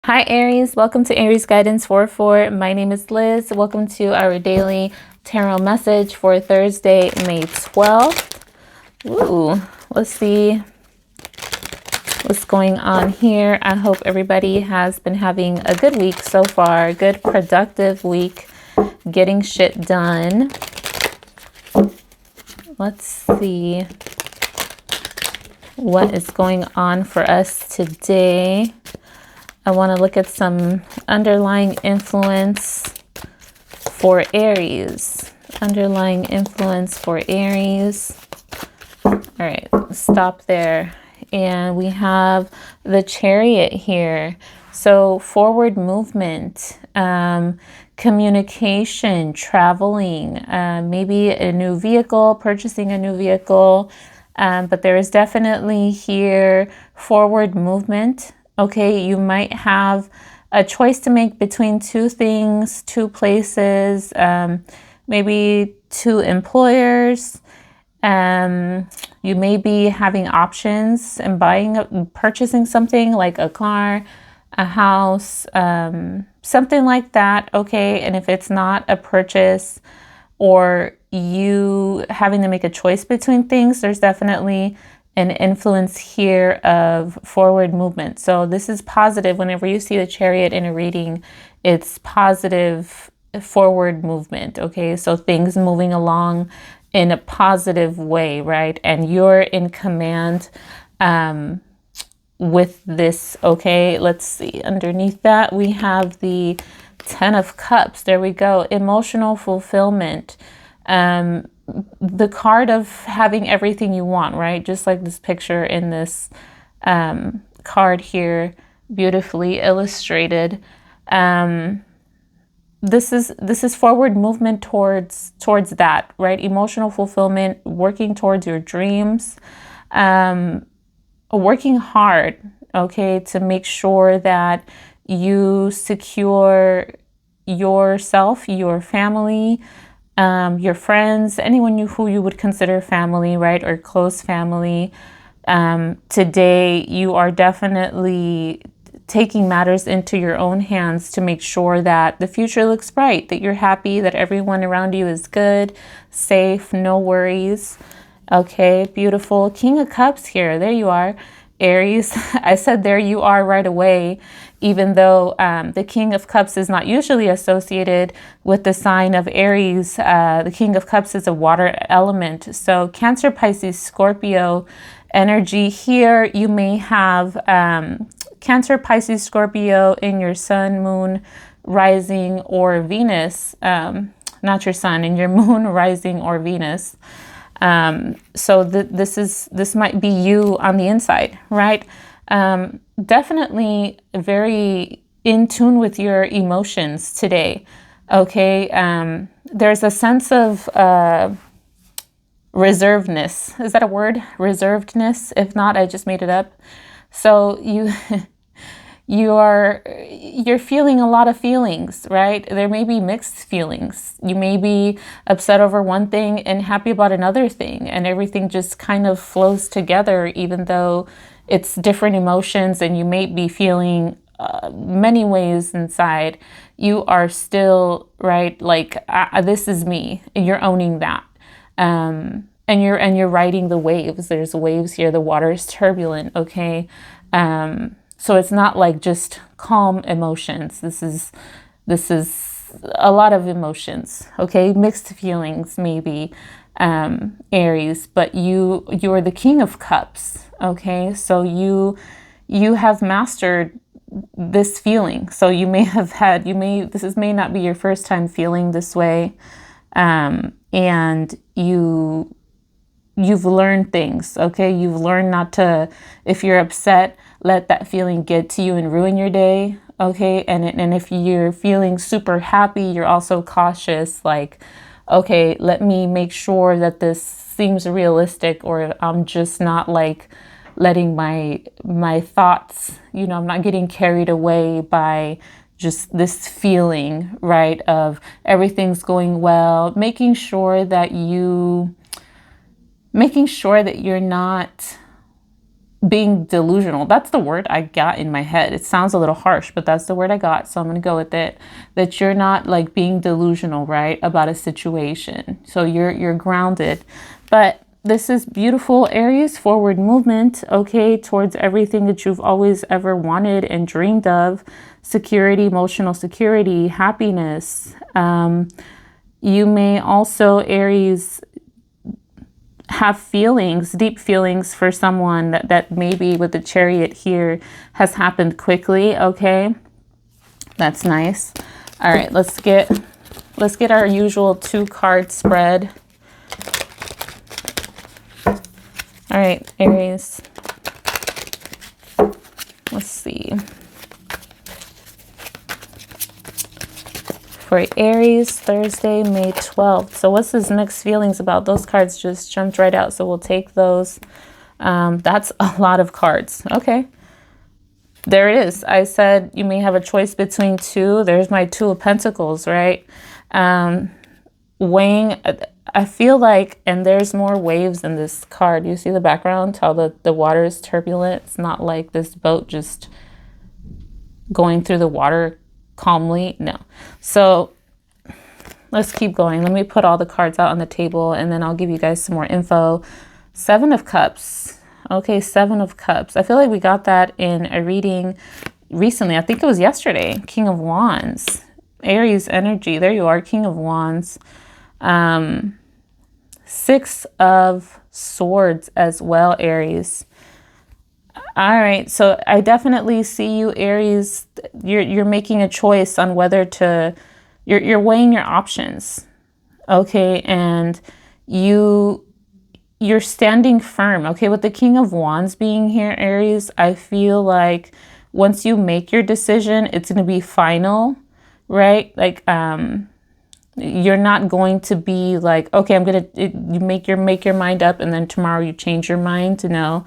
Hi Aries, welcome to Aries Guidance 4-4. My name is Liz. Welcome to our daily tarot message for Thursday, May 12th. Ooh, let's see what's going on here. I hope everybody has been having a good week so far. Good, productive week, getting shit done. Let's see what is going on for us today. I want to look at some underlying influence for Aries. Underlying influence for Aries. All right, stop there. And we have the chariot here. So forward movement, communication, traveling, maybe a new vehicle, purchasing a new vehicle. But there is definitely here forward movement. Okay, you might have a choice to make between two things, two places, maybe two employers. You may be having options and purchasing something like a car, a house, something like that. Okay, and if it's not a purchase or you having to make a choice between things, there's definitely an influence here of forward movement. So this is positive. Whenever you see the chariot in a reading, it's positive forward movement. Okay, so things moving along in a positive way, right? And you're in command with this. Okay, let's see. Underneath that, we have the 10 of Cups. There we go. Emotional fulfillment. The card of having everything you want, right? Just like this picture in this card here, beautifully illustrated. This is forward movement towards that, right? Emotional fulfillment, working towards your dreams, working hard, okay, to make sure that you secure yourself, your family, your friends, anyone who you would consider family, right, or close family. Today, you are definitely taking matters into your own hands to make sure that the future looks bright, that you're happy, that everyone around you is good, safe, no worries. Okay, beautiful. King of Cups here. There you are, Aries. I said there you are right away, even though the King of Cups is not usually associated with the sign of Aries. The King of Cups is a water element. So Cancer, Pisces, Scorpio energy here. You may have Cancer, Pisces, Scorpio in your sun, moon, rising, or Venus. Not your sun, in your moon, rising, or Venus. So this might be you on the inside, right? Definitely very in tune with your emotions today. Okay. There's a sense of reservedness. Is that a word? Reservedness? If not, I just made it up. So you're feeling a lot of feelings, right? There may be mixed feelings. You may be upset over one thing and happy about another thing, and everything just kind of flows together, even though it's different emotions and you may be feeling many ways inside. You are still, right, like, this is me, and you're owning that. And you're riding the waves. There's waves here. The water is turbulent, okay? So it's not like just calm emotions. This is a lot of emotions, okay? Mixed feelings, maybe, Aries, but you're the King of Cups, okay? So you have mastered this feeling. So you may have had, this may not be your first time feeling this way. And you've learned things, okay? You've learned not to, if you're upset, let that feeling get to you and ruin your day, okay? And if you're feeling super happy, you're also cautious, like, okay, let me make sure that this seems realistic, or I'm just not like letting my thoughts, I'm not getting carried away by just this feeling, right, of everything's going well, making sure that you're not being delusional. That's the word I got in my head. It sounds a little harsh, but that's the word I got. So I'm going to go with it, that you're not like being delusional, right, about a situation. So you're grounded. But this is beautiful, Aries, forward movement, okay, towards everything that you've always ever wanted and dreamed of. Security, emotional security, happiness. You may also, Aries, have feelings, deep feelings for someone that maybe with the chariot here has happened quickly. Okay, that's nice. All right, let's get our usual 2-card spread. All right, Aries, let's see. For Aries, Thursday, May 12th. So what's his mixed feelings about? Those cards just jumped right out. So we'll take those. That's a lot of cards. Okay. There it is. I said you may have a choice between two. There's my 2 of Pentacles, right? Weighing, I feel like, and there's more waves in this card. You see the background, how the water is turbulent. It's not like this boat just going through the water calmly. No. So let's keep going. Let me put all the cards out on the table and then I'll give you guys some more info. 7 of Cups. Okay, 7 of Cups. I feel like we got that in a reading recently. I think it was yesterday. King of Wands. Aries energy. There you are, King of Wands. 6 of Swords as well, Aries. All right, so I definitely see you, Aries. You're making a choice on whether to, you're weighing your options, okay, and you're standing firm, okay. With the King of Wands being here, Aries, I feel like once you make your decision, it's going to be final, right? Like you're not going to be like, okay, you make your mind up, and then tomorrow you change your mind. No.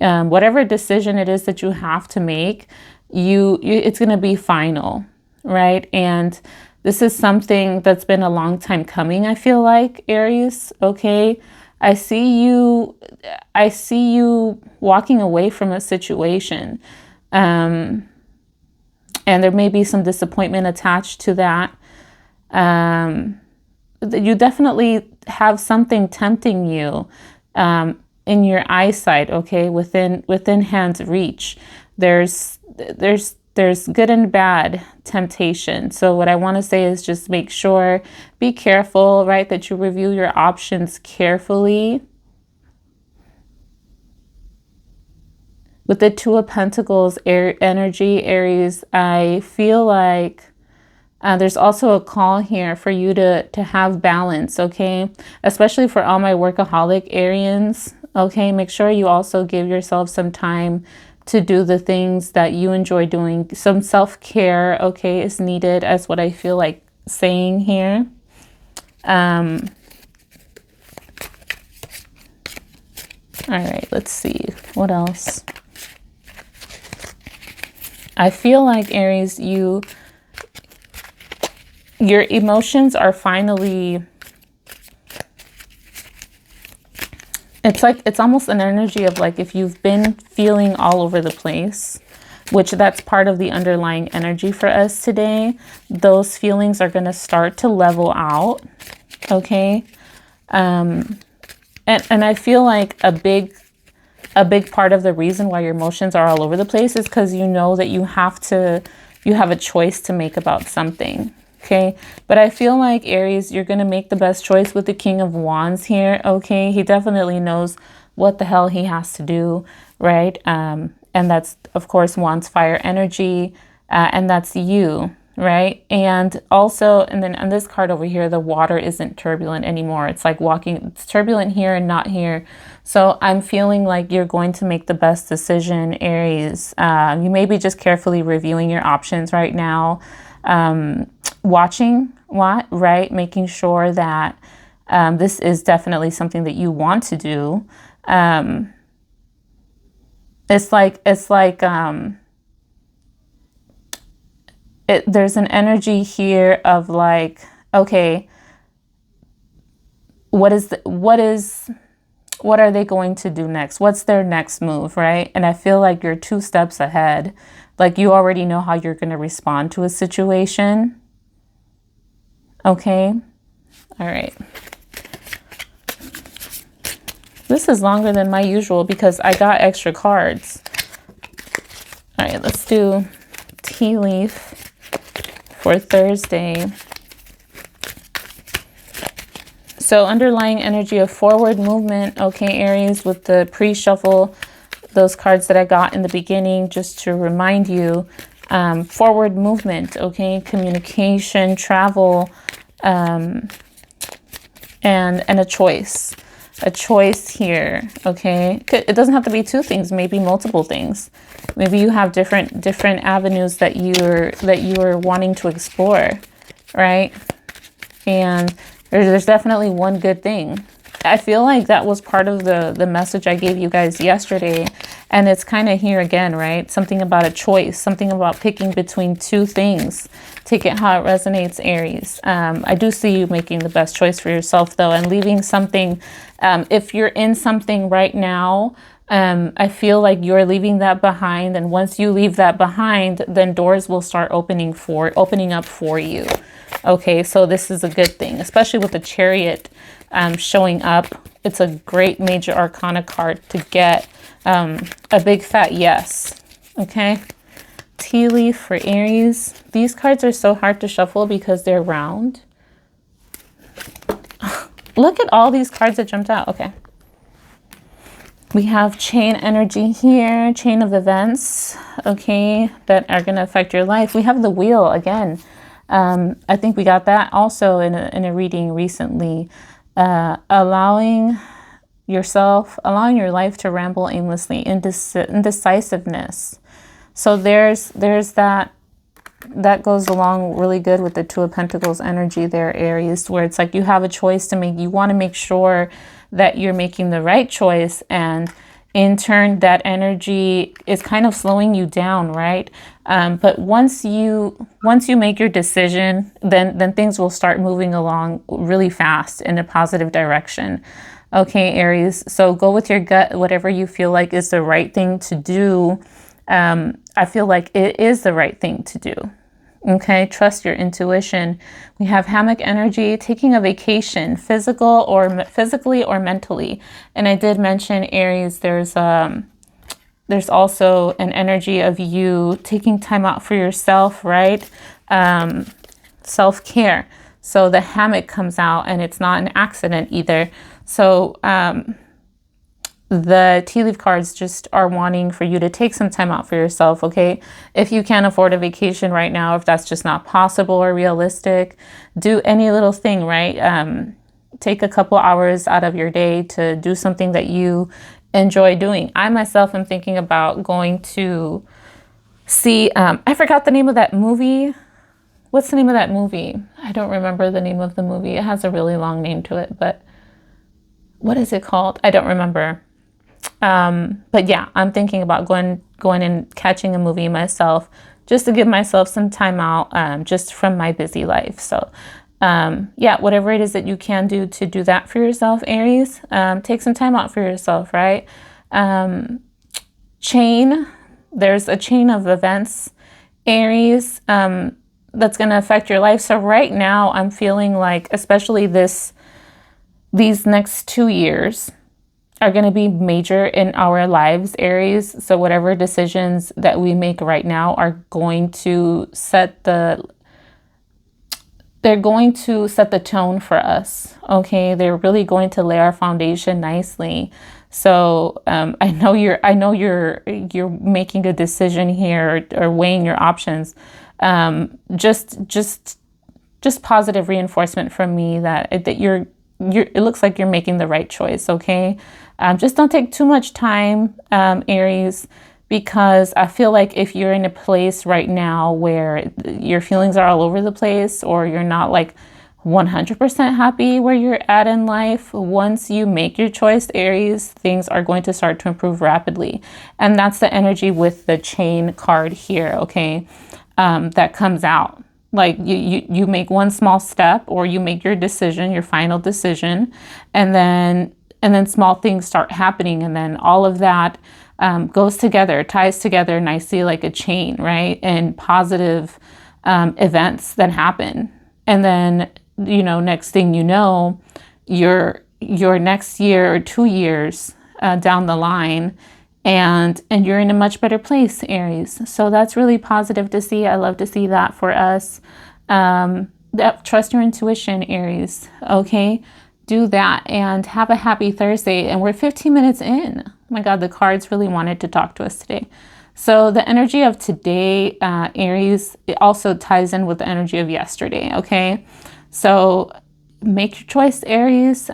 Whatever decision it is that you have to make, it's going to be final, right? And this is something that's been a long time coming, I feel like, Aries, okay? I see you walking away from a situation. And there may be some disappointment attached to that. You definitely have something tempting you, in your eyesight, okay, within hand's reach. There's good and bad temptation. So what I want to say is just make sure, be careful, right, that you review your options carefully. With the 2 of Pentacles energy, Aries, I feel like there's also a call here for you to have balance, okay? Especially for all my workaholic Arians, okay? Make sure you also give yourself some time to do the things that you enjoy doing. Some self-care, okay, is needed, as what I feel like saying here. All right, let's see. What else? I feel like, Aries, your emotions are finally, it's almost an energy of like, if you've been feeling all over the place, which that's part of the underlying energy for us today, those feelings are going to start to level out, okay? And I feel like a big part of the reason why your emotions are all over the place is because you know that you have a choice to make about something. Okay, but I feel like, Aries, you're going to make the best choice with the King of Wands here, okay? He definitely knows what the hell he has to do, right? And that's, of course, Wands fire energy, and that's you, right? And also, and then on this card over here, the water isn't turbulent anymore. It's like it's turbulent here and not here. So I'm feeling like you're going to make the best decision, Aries. You may be just carefully reviewing your options right now. Watching right, making sure that this is definitely something that you want to do. There's an energy here of like, okay, what is What are they going to do next? What's their next move, right? And I feel like you're 2 steps ahead. Like you already know how you're going to respond to a situation. Okay. All right. This is longer than my usual because I got extra cards. All right, let's do tea leaf for Thursday. So underlying energy of forward movement. Okay, Aries, with the pre-shuffle, those cards that I got in the beginning, just to remind you, forward movement, okay, communication, travel, and a choice. A choice here, okay? It doesn't have to be 2 things, maybe multiple things. Maybe you have different avenues that you're wanting to explore, right? And there's definitely one good thing. I feel like that was part of the message I gave you guys yesterday, and it's kind of here again, right? Something about a choice, something about picking between 2 things. Take it how it resonates, Aries. I do see you making the best choice for yourself, though, and leaving something. If you're in something right now, I feel like you're leaving that behind, and once you leave that behind, then doors will start opening up for you. Okay, so this is a good thing, especially with the chariot showing up. It's a great major arcana card to get a big fat yes. Okay, tea leaf for Aries. These cards are so hard to shuffle because they're round. Look at all these cards that jumped out. Okay. We have chain energy here, chain of events, okay, that are going to affect your life. We have the wheel again. I think we got that also in a reading recently. Allowing your life to ramble aimlessly, indecisiveness. So there's that goes along really good with the 2 of Pentacles energy there, Aries, where it's like you have a choice to make. You want to make sure that you're making the right choice, and in turn that energy is kind of slowing you down, right? But once you make your decision, then things will start moving along really fast in a positive direction. Okay, Aries, so go with your gut, whatever you feel like is the right thing to do. I feel like it is the right thing to do. Okay, trust your intuition. We have hammock energy, taking a vacation, physically or mentally. And I did mention, Aries, there's also an energy of you taking time out for yourself, right? Self-care. So the hammock comes out, and it's not an accident either. So the tea leaf cards just are wanting for you to take some time out for yourself, okay? If you can't afford a vacation right now, if that's just not possible or realistic, do any little thing, right? Take a couple hours out of your day to do something that you enjoy doing. I myself am thinking about going to see, I forgot the name of that movie. What's the name of that movie? I don't remember the name of the movie. It has a really long name to it, but what is it called? I don't remember. But yeah, I'm thinking about going and catching a movie myself, just to give myself some time out, just from my busy life. So, yeah, whatever it is that you can do to do that for yourself, Aries, take some time out for yourself, right? There's a chain of events, Aries, that's going to affect your life. So right now I'm feeling like, especially these next 2 years are going to be major in our lives, Aries. So whatever decisions that we make right now are going to set the tone for us. Okay, they're really going to lay our foundation nicely. So I know you're making a decision here, or weighing your options. Just positive reinforcement from me that it looks like you're making the right choice. Okay, just don't take too much time, Aries, because I feel like if you're in a place right now where your feelings are all over the place, or you're not like 100% happy where you're at in life, once you make your choice, Aries, things are going to start to improve rapidly. And that's the energy with the chain card here, okay, that comes out. Like you make one small step, or you make your decision, your final decision, and then and then small things start happening, and then all of that goes together, ties together nicely like a chain, right? And positive events that happen. And then, you know, next thing you know, your next year or 2 years down the line, and you're in a much better place, Aries. So that's really positive to see. I love to see that for us. Trust your intuition, Aries. Okay, do that and have a happy Thursday. And we're 15 minutes in. Oh my God, the cards really wanted to talk to us today. So the energy of today, Aries, it also ties in with the energy of yesterday. Okay, so make your choice, Aries.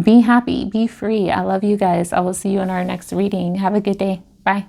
Be happy, be free. I love you guys. I will see you in our next reading. Have a good day. Bye.